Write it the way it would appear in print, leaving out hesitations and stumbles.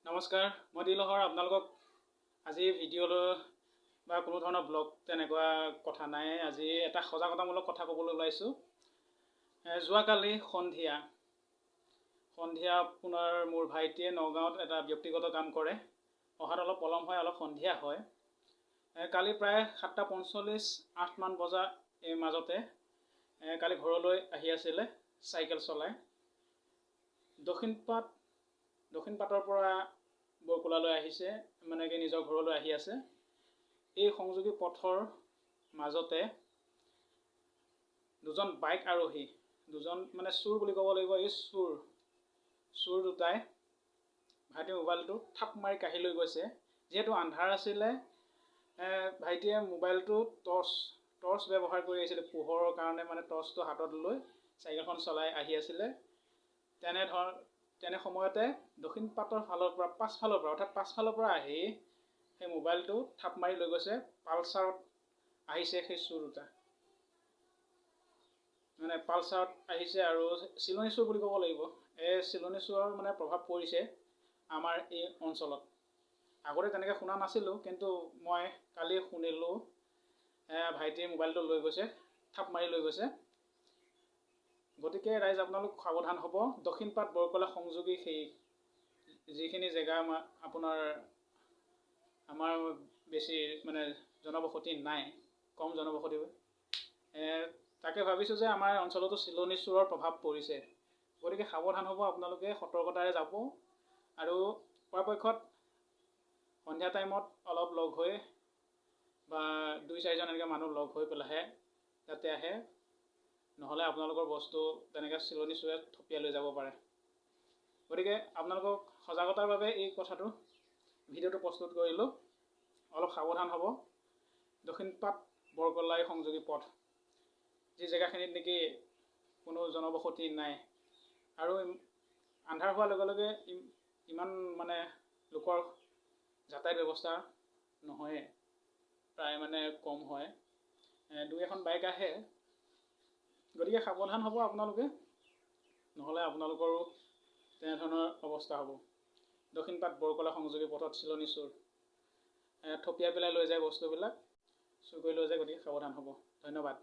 নমস্কাৰ, মই দিলহৰ আপোনালোকক আজি ভিডিঅ'লৈ বা কোনো ধৰণৰ ব্লগ তেনেকুৱা কথা নাই। আজি এটা সজাগতামূলক কথা ক'বলৈ ওলাইছোঁ। যোৱাকালি সন্ধিয়া আপোনাৰ মোৰ ভাইটিয়ে নগাঁৱত এটা ব্যক্তিগত কাম কৰে। অহাত অলপ পলম হয়, অলপ সন্ধিয়া হয়। কালি প্ৰায় 7:45, 8মান বজা এই মাজতে কালি ঘৰলৈ আহি আছিলে চাইকেল চলাই। দক্ষিণপাটৰ পৰা বৰকোলালৈ আহিছে, মানে কি নিজৰ ঘৰলৈ আহি আছে। এই সংযোগী পথৰ মাজতে দুজন বাইক আৰোহী, দুজন মানে চোৰ বুলি ক'ব লাগিব। এই চোৰ দুটাই ভাইটিৰ মোবাইলটো থাপ মাৰি কাঢ়ি লৈ গৈছে। যিহেতু আন্ধাৰ আছিলে, ভাইটিয়ে মোবাইলটো টৰ্চ ব্যৱহাৰ কৰি আহিছিলে। পোহৰৰ কাৰণে মানে টৰ্চটো হাতত লৈ চাইকেলখন চলাই আহি আছিলে। তেনে সময়তে দক্ষিণপাটৰ ফালৰ পৰা পাছফালৰ পৰা আহি সেই মোবাইলটো থাপ মাৰি লৈ গৈছে। পালচাৰত আহিছে সেই চোৰ দুটা, মানে পালচাৰত আহিছে আৰু চিলনী চোৰ বুলি ক'ব লাগিব। এই চিলনী চোৰৰ মানে প্ৰভাৱ পৰিছে আমাৰ এই অঞ্চলত। আগতে তেনেকৈ শুনা নাছিলোঁ, কিন্তু মই কালি শুনিলোঁ ভাইটিৰ মোবাইলটো লৈ গৈছে, থাপ মাৰি লৈ গৈছে। গতিকে ৰাইজ আপোনালোক সাৱধান হ'ব। দক্ষিণপাট বৰকলা সংযোগী সেই যিখিনি জেগা আমাৰ বেছি মানে জনবসতি নাই, কম জনবসতি, তাকে ভাবিছোঁ যে আমাৰ অঞ্চলতো চিলনী চোৰৰ প্ৰভাৱ পৰিছে। গতিকে সাৱধান হ'ব, আপোনালোকে সতৰ্কতাৰে যাব। আৰু পৰাপক্ষত সন্ধিয়া টাইমত অলপ লগ হৈ বা 2-4জন এনেকৈ মানুহ লগ হৈ পেলাইহে যাতে আহে, নহ'লে আপোনালোকৰ বস্তু তেনেকৈ চিলনী চোৰে থপিয়াই লৈ যাব পাৰে। গতিকে আপোনালোকক সজাগতাৰ বাবে এই কথাটো ভিডিঅ'টো প্ৰস্তুত কৰিলোঁ। অলপ সাৱধান হ'ব। দক্ষিণপাট বৰকলাই সংযোগী পথ, যি জেগাখিনিত নেকি কোনো জনবসতি নাই আৰু আন্ধাৰ হোৱাৰ লগে লগে ইমান মানে লোকৰ যাতায়াত ব্যৱস্থা নহয়ে, প্ৰায় মানে কম হয়। 2-এখন বাইক আহে। গতিকে সাৱধান হ'ব আপোনালোকে, নহ'লে আপোনালোকৰো তেনেধৰণৰ অৱস্থা হ'ব। দক্ষিণপাট বৰকলা সংযোগী পথত চিলনী চোৰ থপিয়াই পেলাই লৈ যায় বস্তুবিলাক, চুৰ কৰি লৈ যায়। গতিকে সাৱধান হ'ব। ধন্যবাদ।